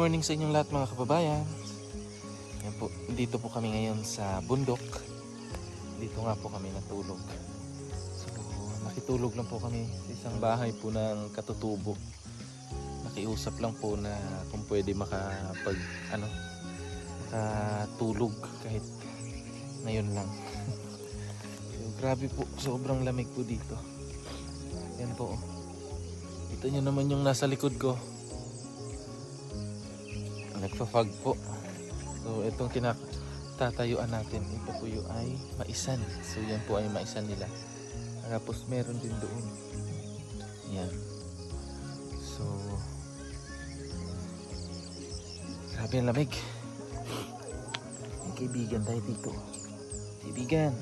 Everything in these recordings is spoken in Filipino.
morning sa inyong lahat mga kababayan. Yan po, dito po kami ngayon sa bundok. Dito nga po kami natulog. So, nakitulog lang po kami sa isang bahay po ng katutubo. Nakiusap lang po na kung pwede makatulog kahit ngayon lang. So, grabe po, sobrang lamig po dito. Yan po. Ito nyo naman yung nasa likod ko. Nagpa-fog po. So itong tatayuan natin, ito po yung ay maisan. So yan po ay maisan nila. Tapos meron din doon. Yan. So grabe ang lamig. May kaibigan tayo dito. Kaibigan.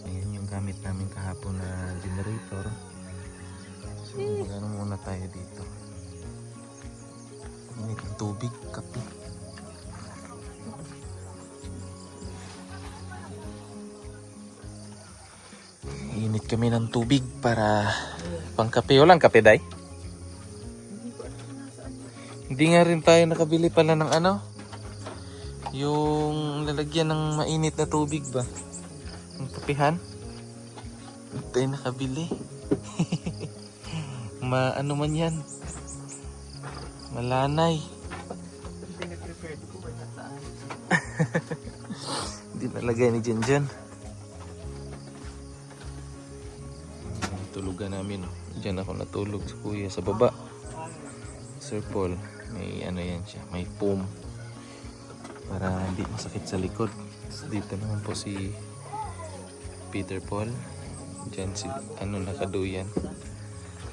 Ayan yung gamit namin kahapon na generator. So magano muna tayo dito. Init ng tubig, kape. Init kami ng tubig para pangkape. Walang kape, day? Hindi nga rin tayo nakabili pala ng yung lalagyan ng mainit na tubig ba? Ang kapihan. Hindi tayo nakabili. Ano man yan. Malanay. Hindi nalagay ni Janjan. Tulugan namin. Diyan ako natulog sa kuya sa baba. Sir Paul. May yan siya. May foam. Para hindi masakit sa likod. Dito naman po si Peter Paul. Diyan si nakaduyan.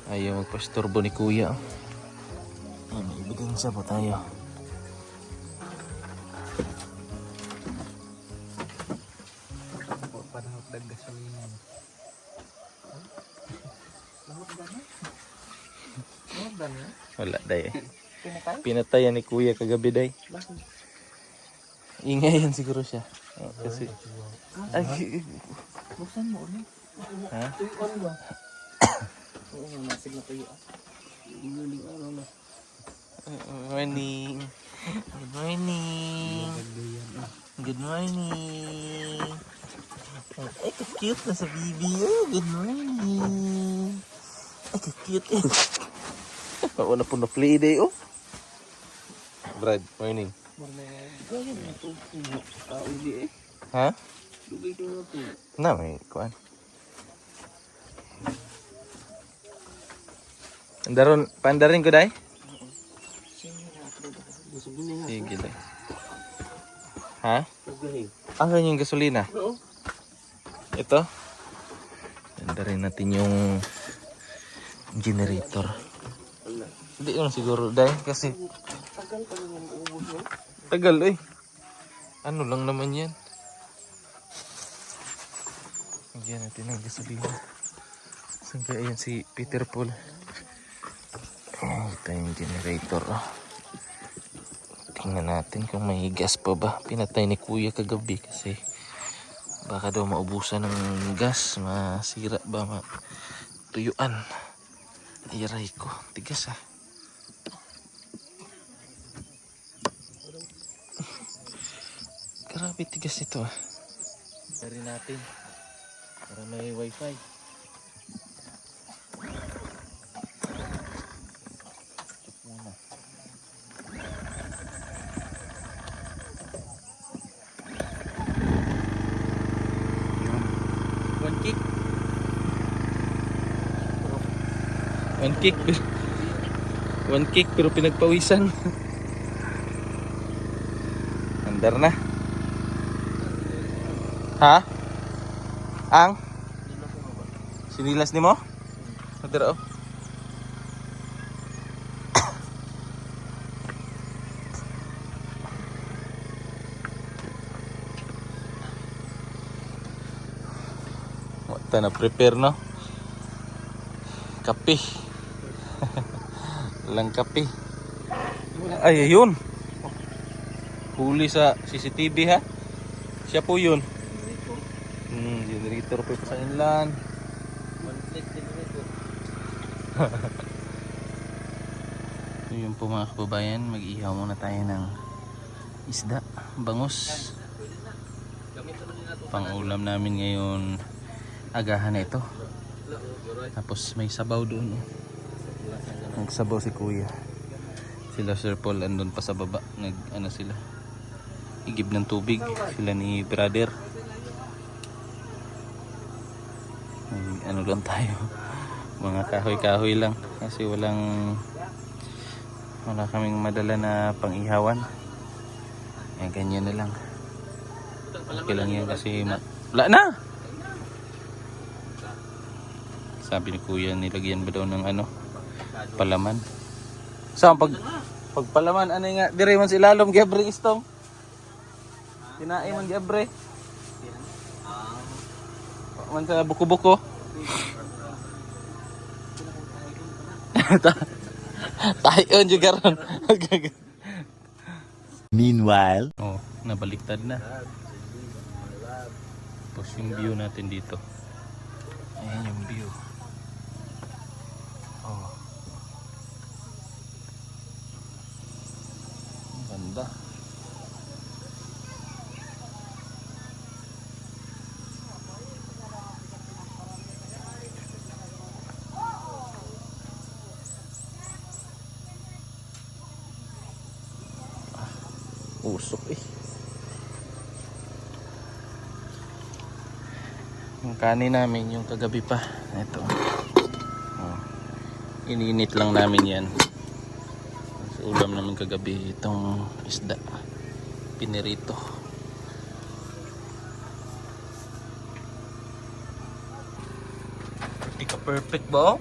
Ayaw magpastorbo ni kuya. May ebidensya po tayo. Wala day. Pinatayan ni kuya kagabi day. Ingay yan siguro siya. Kasi buksan mo ulit. ha? Tuyon ba? Oo, nasig na tuyo. Inuling na. Morning. Good morning. Good morning. Ay, ka-cute na sa bibi. Oh, good morning. Ay, ka-cute eh. Oo na po na play day, oh. Brad, morning. Gawin na ito. Uli eh. Ha? Lugay ito na ito. Na, may kuhan. Pandarin ko, day? Sige, day. Ha? Ang yung gasolina? Oo. Ito? Pandarin natin yung generator. Hindi yun siguro, day. Kasi Tagal pa naman uubos mo. tagal, eh. Ano lang naman yan. Nagyan natin ang gasolina. Saan kaya yan si Peter Paul? Ito yung generator. Tingnan natin kung may gas pa ba. Pinatay ni kuya kagabi kasi baka daw maubusan ng gas. Masira ba, matuyuan. Iray ko. Tigas ah. Grabe tigas ito ah. Dari natin para may wifi. Check muna. One kick. One kick pero pinagpawisan. Andar na. Ha? Ang? Sinilas ni mo? Madara oh. Wata na prepare no? Kape. Lang kape. Ay, ayun. Huli sa CCTV ha? Siya po yun. Generator pa sa inland. One click generator. So yun po mga kababayan, mag-ihaw muna tayo ng isda, bangus. Pang-ulam namin ngayon, agahan na ito. Tapos may sabaw doon. Nagsabaw si kuya. Sila Sir Paul andun pa sa baba. Sila. Igib ng tubig. Sila ni brother. Lang tayo. Mga kahoy-kahoy lang. Kasi wala kaming madala na pang-ihawan. Ganyan na lang. Okay lang yan kasi wala na! Sabi ni kuya, nilagyan ba daw ng palaman. So, pag palaman, nga, dire man si lalom, gebre istong. Tinae man gebre. Man sa buko-buko. Tayon juga ron. Meanwhile, nabaliktad na. Tapos yung view natin dito. Ayan yung view. Ganda. Usok eh. Yung kanin namin yung kagabi pa. Ito. Ininit lang namin yan. Sa ulam namin kagabi itong isda. Pinirito. Hindi ka perfect ba?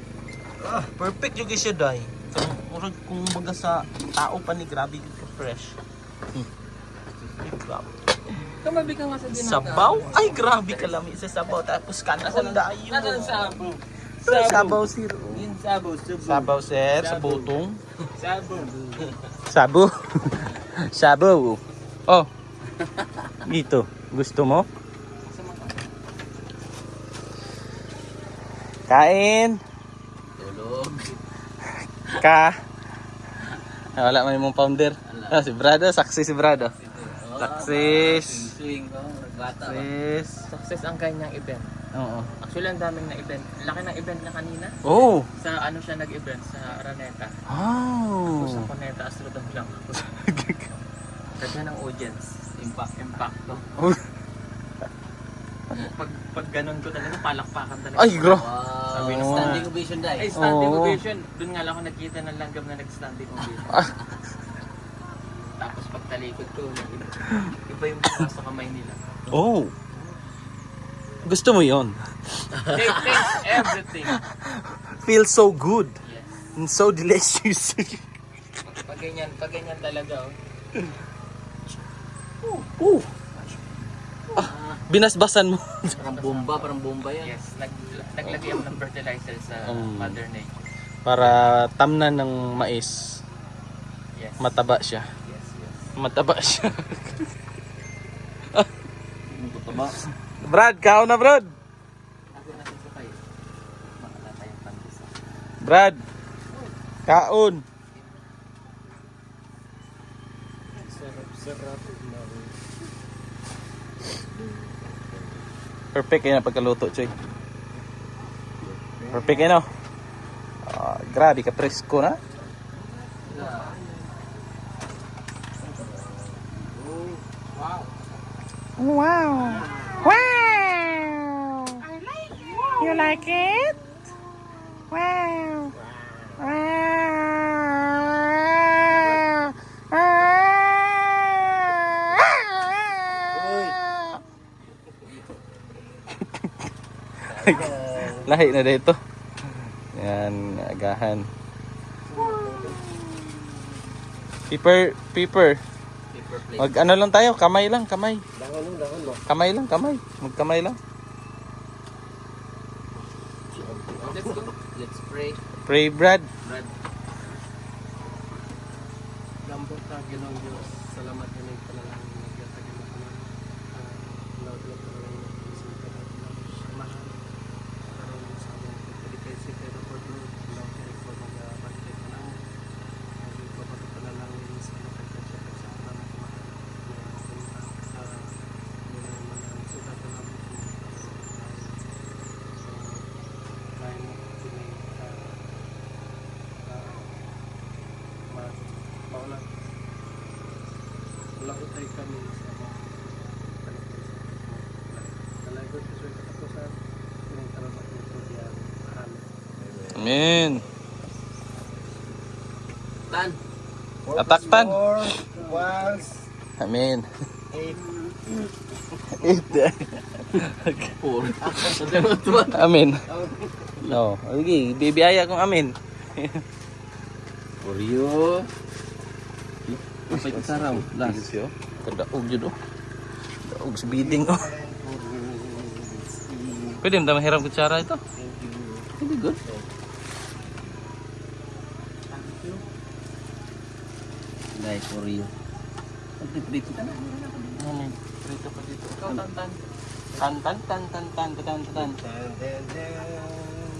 Perfect yung siya dahi. Kung baga sa tao pa ni grabe ka fresh. Grabe. Kamabi ka nga sa dinata. Sabaw? Ay, grabe kalami sa sabaw. Tapos kanon dayo. Nasaan sabaw? Sabaw, sir. Yung sabaw. Sabaw, sir. Sa butong. Sabaw. Sabaw. Sabaw. Oh. Dito. Gusto mo? Kain. Tulog. Wala man yung founder. Si Brado. Success si Brado. Success. Success ang kanyang event. Oo. Actually, ang daming na event. Laki ng event na kanina. Oh. Sa siya nag-event? Sa Araneta. Oh. Sa Coneta, Astrodome lang. Ganda ng audience. Impacto. Oh. Pag ganun ko talaga, palakpakan talaga. Ay, bro. Sabi ng standing ovation dahil. Ay, standing ovation. Doon nga lang ako nakita ng langgam na nag-standing ovation. Tapos pagtalikod ko, iba yung sa kamay nila. Oh. Gusto mo yon? They taste everything. Feels so good. Yes. And so delicious. Pag ganyan talaga. Binasbasan mo. Parang bomba yan. Yes, naglagay ako ng fertilizer sa Mother Nature. Para tamnan ng mais. Yes. Mataba siya. Yes. Mataba siya. Mataba. Brad, kao na Brad. Ako na sa kayo. Makala tayong pandesa. Brad. Kaon. Sarap. Perfect yan ang pagkaluto, Choy. Perfect yan, no? Grabe ka, presko na. Wow. Wow. You like it? Wow. Lahi na dito. Yan, agahan. Paper. Mag ano lang tayo, kamay lang. Kamay lang. Magkamay lang. Let's go. Let's pray. Pray, Brad. Lambot ka, Ginoong Diyos. Salamat na ng panalangin na ginatagin mo naman. Lord, Lord, panalangin na isang panalangin. Samahan. Karoon sa amin. Pagkalitay si Pedro for Lord. Lord, Lord, for mag-pagkalitay mo naman. Amen. Tan. Ataktan. Once. Amen. 8. Amen. No, sige, bibiyaya kong amen. Oreo. Kapay ka saraw. Last. Kadaog yun oh. Daog sa bidding oh. Pwede mo na mahiram kutsara ito? Very good. Guys, Oreo. Prito ka na. Prito pa dito. Ikaw, tan-tan. Tan-tan, tan-tan, tan-tan, tan-tan.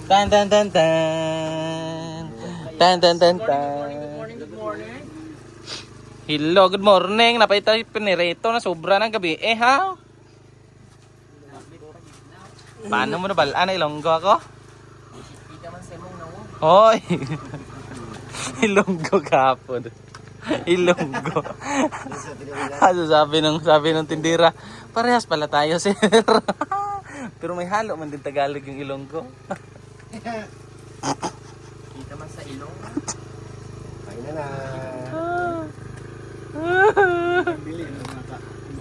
Tan-tan-tan-tan. Tan-tan-tan-tan. Good morning. Hello, good morning. Napay tayo pinirito na sobra ng gabi. Eh, ha? Paano mo na balaan? Ilonggo ako? Kita man sa mong nawo. Hoy! Ilonggo kahapon. Ilonggo. Ano sabi ng tindira? Parehas pala tayo, sir. Pero may halo man din Tagalog yung Ilonggo. Kita man sa ilong. Kain na na.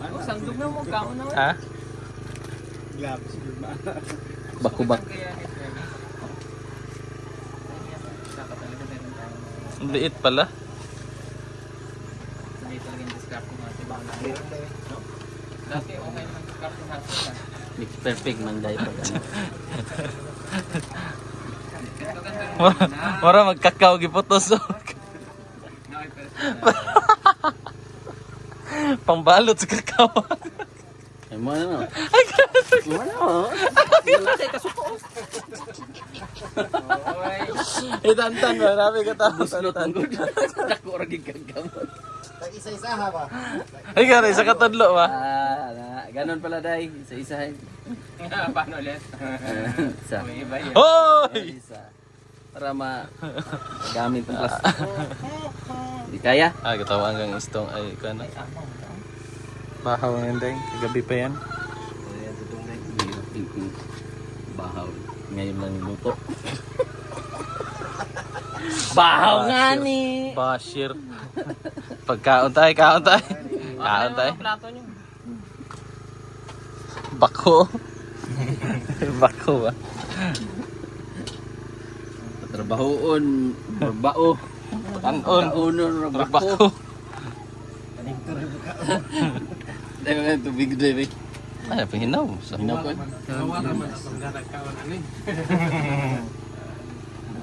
Oh, sandog na mo kaon na. Ha? Gloves. Baku-bak. Ang liit pala. Hindi talaga yung discraft ko natin. Dati okay naman discraft ko natin. Mix perfect man dahil pag ano. Mara magkakaw giputos. Pangbalot sa kakao. Ay mo ano? Mo ano? Wala kay kasuko. Itantan ba? Marami ka tapos. Buslot ang good. Dako ra gid kag gamot. Tag-isa-isa ha ba? Ay gano'n, isa katadlo ba? Ganon pala dai, isa-isa. Paano ulit? Isa. May iba yun. Hoy! Isa. Para gamit ang plastic. Di kaya? Katawa hanggang istong ay kano. Bahaw ng ding, kagabi pa yan. Bahaw. Ngayon lang luto. Bahaw nga ni. Bashir. Pagkaon tayo, kaon tayo. Kaon tayo. Plato nyo. Bako. Bako ba? Trabahoon, bagbao. Kanon. Kaunon, Bako. bako. Dahil nga tubig dahil. Ay, pahinaw. Hinaw ko. Nawa naman ang pagkakakaon ano eh.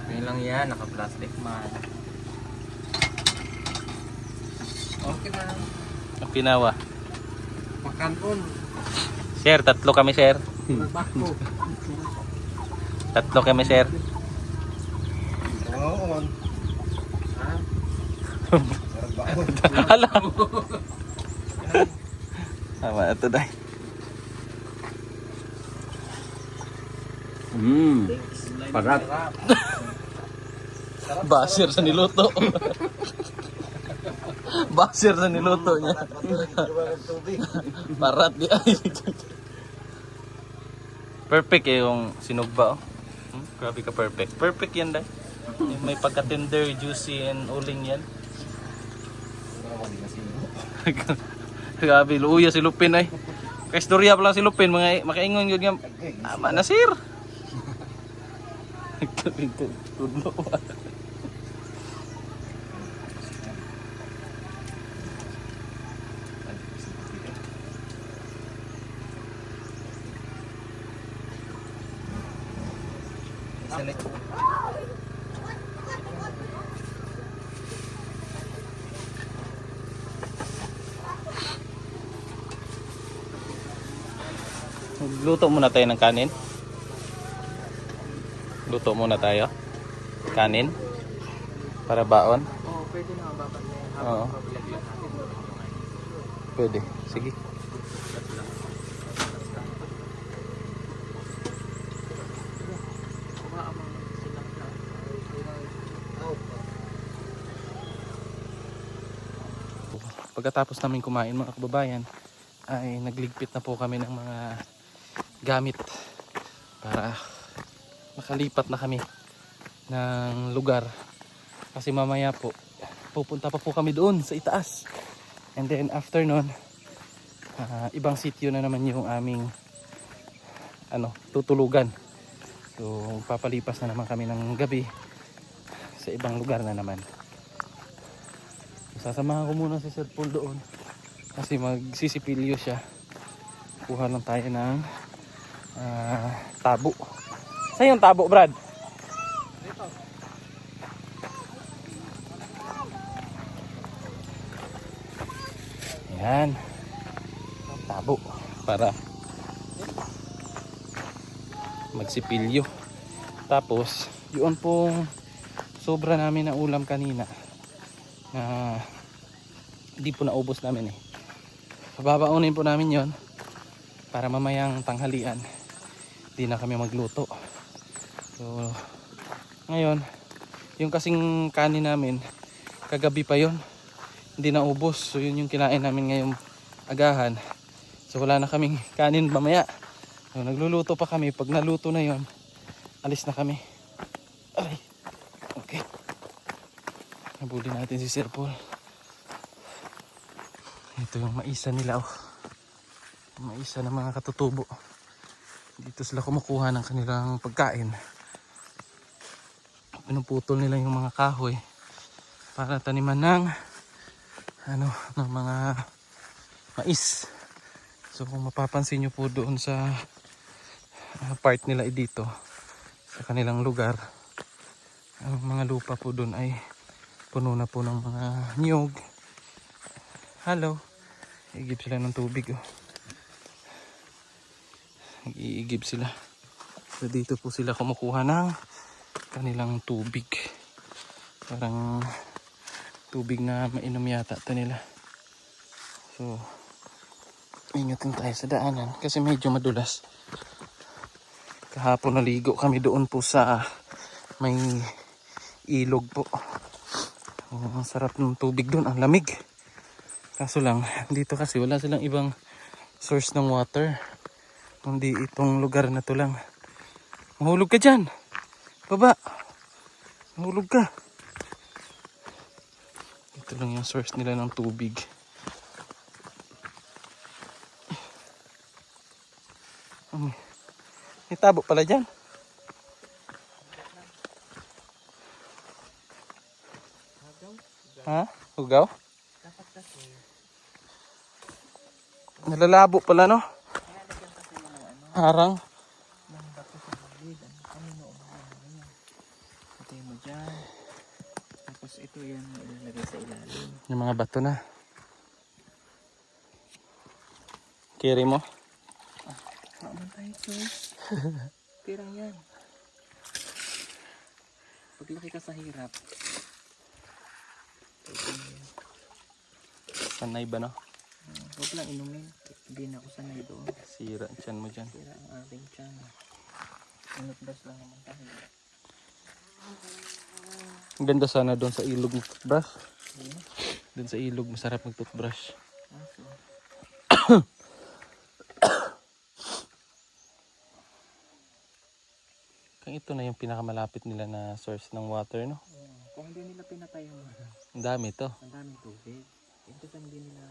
Okay lang yan, naka-plastic man. Okay na. Ang pinawa. Makanon. Sir, tatlo kami, sir. Magbako. Tatlo kami, sir. Oo. Ha? Alam. Tama, ito dahil. Parat. Basir sa niluto. Basir sa niluto niya. Parat di ay. Perfect eh yung sinugba oh. Grabe ka perfect. Perfect yan dahil. Yung may pagka-tender, juicy and uling yan. Grabe, luya si Lupin ay. Kaistorya pa lang si Lupin, mga makaingon yun nga. Ama na sir. Tudlo pa. Luto muna tayo ng kanin. Luto muna tayo. Kanin. Para baon. Oo, pwede na ang baban na yan. Oo. Habang pagbilagyan natin. Pwede. Sige. Pagkatapos namin kumain mga kababayan ay nagligpit na po kami ng mga gamit para makalipat na kami ng lugar. Kasi mamaya po, pupunta pa po kami doon sa itaas. And then after nun, ibang sitio na naman yung aming tutulugan. So papalipas na naman kami ng gabi sa ibang lugar na naman. So, sasamahan ko muna si Sir Paul doon kasi magsisipilyo siya. Kuha lang tayo ng tabo. Saan yung tabo, Brad? Yan. Tabo para magsipilyo. Tapos yun pong sobra namin na ulam kanina na hindi po naubos namin eh. Babaunin po namin yon para mamayang tanghalian hindi na kami magluto. So ngayon yung kasing kanin namin kagabi pa yon, hindi naubos. So yun yung kinain namin ngayong agahan. So wala na kaming kanin mamaya. So nagluluto pa kami. Pag naluto na yon, alis na kami. Aray. Okay. Nabuli natin si Sir Paul. Ito yung maisa nila oh. Maisa ng mga katutubo. Dito sila kumukuha ng kanilang pagkain. Pinuputol nila yung mga kahoy para taniman ng ng mga mais. So kung mapapansin nyo po doon sa part nila dito sa kanilang lugar, ang mga lupa po doon ay puno na po ng mga niyog. Hello. Iigib sila ng tubig oh. Iigib sila. So dito po sila kumukuha ng kanilang tubig. Parang tubig na mainom yata ito nila. So ingatin tayo sa daanan kasi medyo madulas. Kahapon naligo kami doon po sa may ilog po. Ang sarap ng tubig doon, ang lamig. Kaso lang, dito kasi wala silang ibang source ng water. Kundi itong lugar na to lang. Mahulog ka dyan. Baba. Mahulog ka. Ito lang yung source nila ng tubig. May tabo pala dyan. Ha? Hugaw? Nalalabo pala no? Harang. Patay mo dyan. Tapos ito yan, ilalagay sa ilalim. Yung mga bato na. Kiri mo? Saan tayo ito? Pirang yan. Paglaki ka sa hirap. Sanay ba no? Huwag lang inumin. Hindi na ako sanay doon. Sira tiyan mo dyan. Sira ang ating tiyan. Inutbas lang naman tayo. Ang ganda sana doon sa ilog ng toothbrush. Doon sa ilog masarap mag toothbrush. Kung ito na yung pinakamalapit nila na source ng water no? Kung hindi nila pinatay mo, Ang dami to. ang daming tubig. Ito sa hindi nila,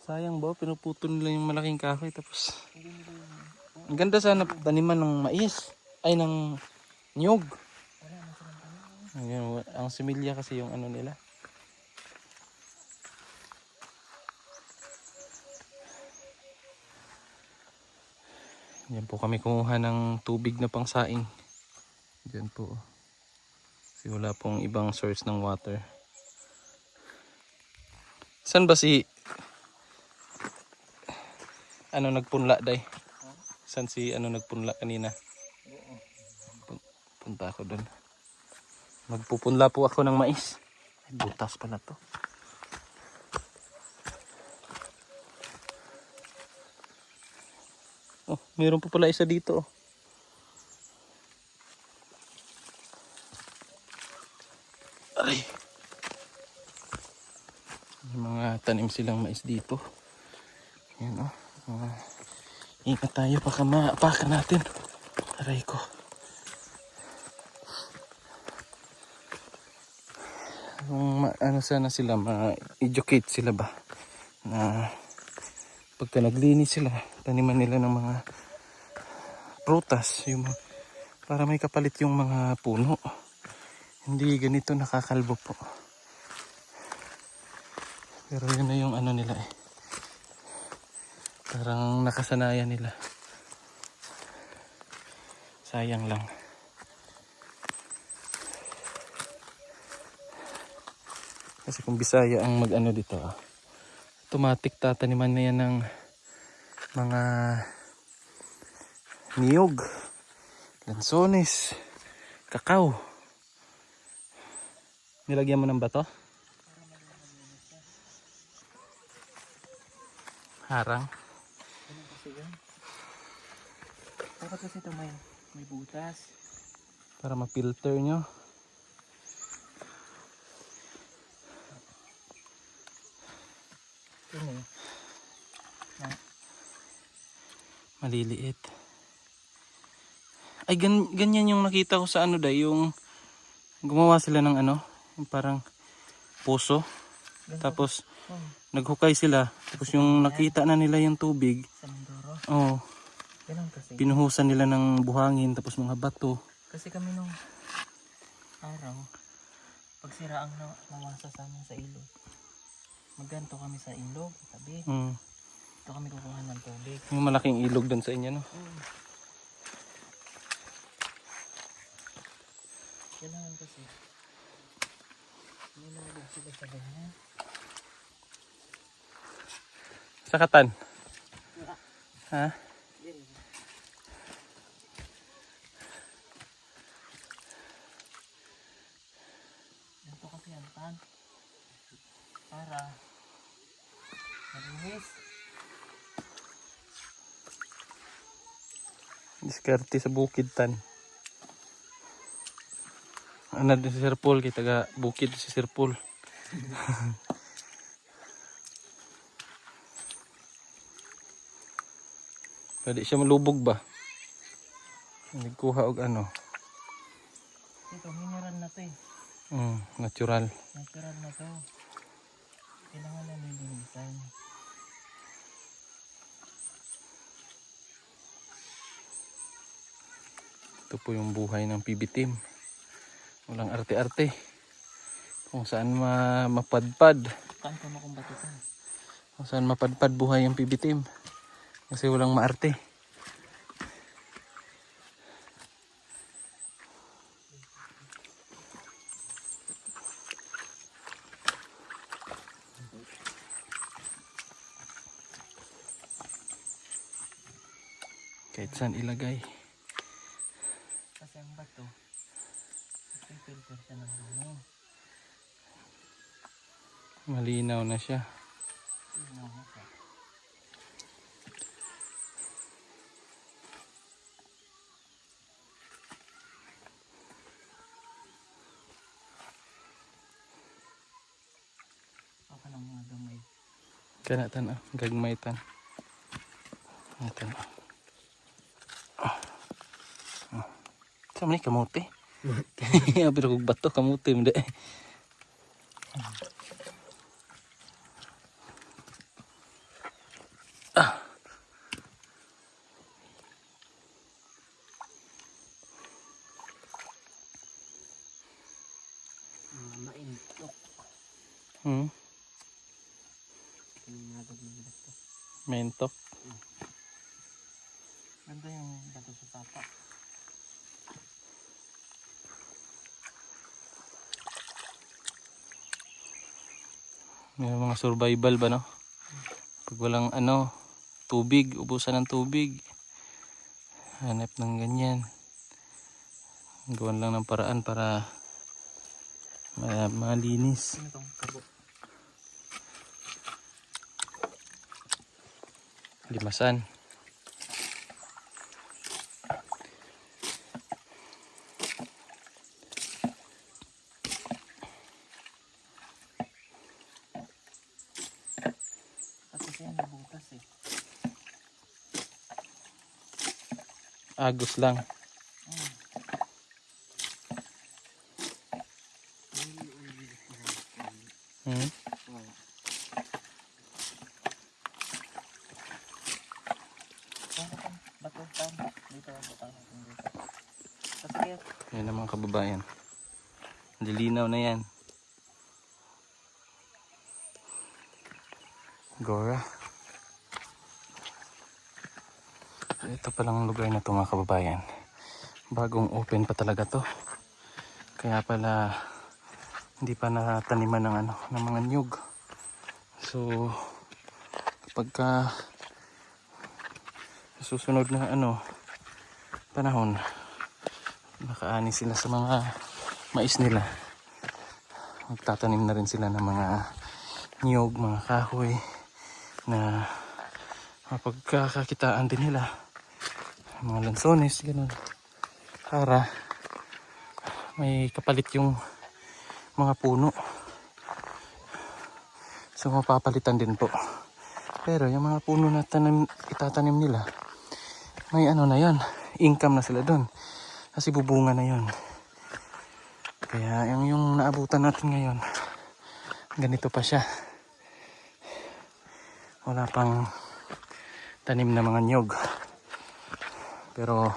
Sayang ba? Pinuputol nila yung malaking kahoy tapos hindi nila yung, ang ganda sana taniman ng mais. Ay ng nyog. wala na silang tanong. Ayun, ang similya kasi yung ano nila. Yan po kami kumuha ng tubig na pangsaing. Diyan po. Kasi wala pong ibang source ng water. Saan ba si nagpunla day? Saan si nagpunla kanina? Punta ako doon. Magpupunla po ako ng mais. Ay, butas pala to. Oh, meron po pala isa dito. Aray. May mga tanim silang mais dito. Yan oh. Ingat tayo baka maapakan natin. Aray ko. Yung ano sana sila, ma-educate sila ba na pagka naglinis sila, taniman nila ng mga prutas, yung para may kapalit yung mga puno. Hindi ganito nakakalbo po. Pero yun na yung ano nila eh. Parang nakasanayan nila. Sayang lang. Kasi kung Bisaya ang mag-ano dito, automatic tataniman na yan ng mga niyog, lansones, kakao. Nilagyan mo ng bato? Harang. Dapat kasi ito may butas. Para ma-filter nyo. Maliliit. Ay, ganyan yung nakita ko sa ano dahil yung gumawa sila ng ano, yung parang puso. Tapos naghukay sila. Tapos yung nakita na nila yung tubig. Sa Mindoro. Oh, Ganun kasi. pinuhusan nila ng buhangin tapos mga bato. Kasi kami nung araw, pag sira ang nawasa sa amin sa ilog, magganto kami sa ilog, tabi. Ito kami kukuha ng tubig. Yung malaking ilog doon sa inyo, no? Kailangan kasi nilagog sila sa ganyan. Sa Katan. Ha? Ganito kasi ang tan. Para malinis. Diskarte sa bukid tan. Ano din si Sir Paul, kita ga bukid si Sir Paul. Pwede siya malubog ba? Nagkuha og ano. Ito, mineral na to eh. Natural. Natural na to. Kailangan na nilinisan. Ito po yung buhay ng PB team. Walang arte-arte. Kung saan mapadpad. Kanto mo kung bato ka. Kung saan mapadpad buhay yung PB team. Kasi walang maarte. Kahit saan ilagay. Kasi ang bato, filter siya ng dumi. Malinaw na siya. Tingnan mo siya. Ako ng mga gamay. Kanatan gagmay tan. Ito. Sa man kamote. Pero kung bato kamote mo deh. Maintok. Pinagod ng bato. Mentok. Ganda yung bato sa tapa. May mga survival ba no? Pag walang ano, tubig, ubusan ng tubig. Hanap ng ganyan. Gawan lang ng paraan para malinis. Ano itong kabo? Limasan. Kasi siya nabutas eh. Agos lang. Hmm? Bato, tama. Dito ako, tama. Kasi Yan ang mga kababayan. Lilinaw na yan. Gora. Ito palang lugar na to mga kababayan. Bagong open pa talaga to. Kaya pala hindi pa nataniman ng ng mga nyug. So kapag susunod na panahon, makaani sila sa mga mais nila. Magtatanim na rin sila ng mga niyog, mga kahoy na mapagkakakitaan din nila. Mga lansones, ganun. Para may kapalit yung mga puno. So mapapalitan din po. Pero yung mga puno na itatanim nila, may na yon, income na sila doon. Kasi bubunga na yon. Kaya yung naabutan natin ngayon, ganito pa siya. Wala pang tanim na mga nyog. Pero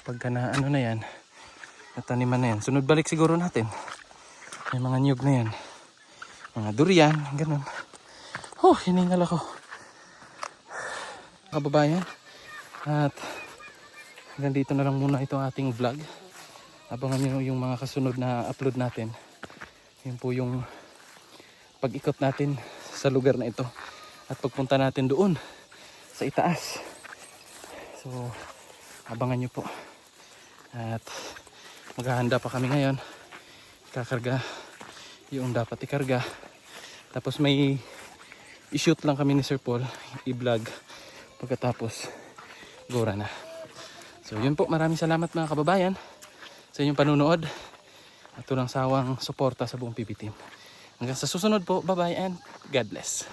pagka na na yan, nataniman na yan, sunod balik siguro natin. May mga nyog na yan. Mga durian, ganun. Hiningal ako. Kababayan. At hanggang dito na lang muna itong ating vlog. Abangan nyo yung mga kasunod na upload natin. Yun po yung pag-ikot natin sa lugar na ito. At pagpunta natin doon sa itaas. So, abangan nyo po. At maghahanda pa kami ngayon. Kakarga yung dapat ikarga. Tapos may i-shoot lang kami ni Sir Paul. I-vlog. Pagkatapos, gora na. So yun po, maraming salamat mga kababayan sa inyong panunood at walang sawang suporta sa buong PB Team. Hanggang sa susunod po, bye bye and God bless.